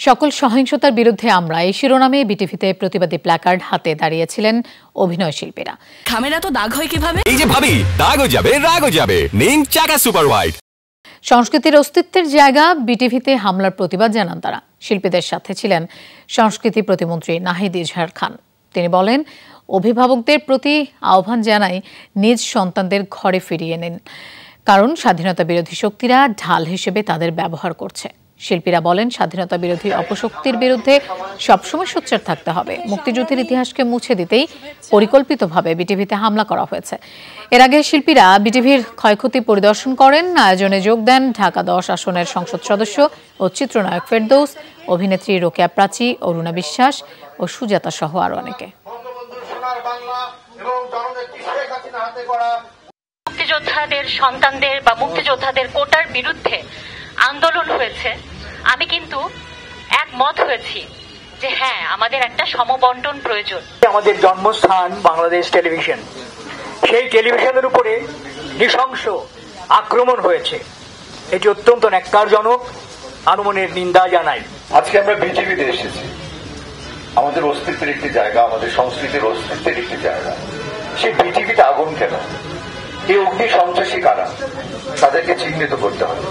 সকল সহিংসতার বিরুদ্ধে আমরা এই শিরোনামে বিটিভিতে প্রতিবাদী প্ল্যাকার্ড হাতে দাঁড়িয়েছিলেন অভিনয় শিল্পীরা। ক্যামেরা তো দাগ হয় কিভাবে? এই যে ভাবি, দাগও যাবে রাগও যাবে। নিন চাকা সুপার হোয়াইট। সংস্কৃতির অস্তিত্বের জায়গা বিটিভিতে হামলার প্রতিবাদ জানান তারা। শিল্পীদের সাথে ছিলেন সংস্কৃতি প্রতিমন্ত্রী নাহিদ ইজহার খান। তিনি বলেন, অভিভাবকদের প্রতি আহ্বান জানাই নিজ সন্তানদের ঘরে ফিরিয়ে নিন, কারণ স্বাধীনতা বিরোধী শক্তিরা ঢাল হিসেবে তাদের ব্যবহার করছে। শিল্পীরা বলেন, স্বাধীনতা বিরোধী অপশক্তির বিরুদ্ধে সবসময় সোচ্চার থাকতে হবে। মুক্তিযুদ্ধের ইতিহাসকে মুছে দিতেই পরিকল্পিতভাবে বিটিভিতে হামলা করা হয়েছে। এর আগে শিল্পীরা বিটিভির ক্ষয়ক্ষতি পরিদর্শন করেন। আয়োজনে যোগ দেন ঢাকা 10 আসনের সংসদ সদস্য ও চিত্রনায়ক ফেরদৌস, অভিনেত্রী রোকেয়া প্রাচী, অরুণা বিশ্বাস ও সুজাতা সহ আরো অনেকে। মুক্তিযোদ্ধাদের সন্তানদের বা মুক্তিযোদ্ধাদের কোটার বিরুদ্ধে আন্দোলন হয়েছে। আমি কিন্তু একমত হয়েছি যে হ্যাঁ, আমাদের একটা সমবন্টন প্রয়োজন। আমাদের জন্মস্থান বাংলাদেশ টেলিভিশন, সেই টেলিভিশনের উপরে নৃশংস আক্রমণ হয়েছে। এটি অত্যন্ত ন্যাক্কারজনক, আনুমানের নিন্দা জানাই। আজকে আমরা বিটিভিতে এসেছি, আমাদের অস্তিত্বের একটি জায়গা, আমাদের সংস্কৃতির অস্তিত্বের একটি জায়গা। সেই বিটিভিতে আগুন কেন? এই অগ্নি সন্ত্রাসী কারা? তাদেরকে চিহ্নিত করতে হবে।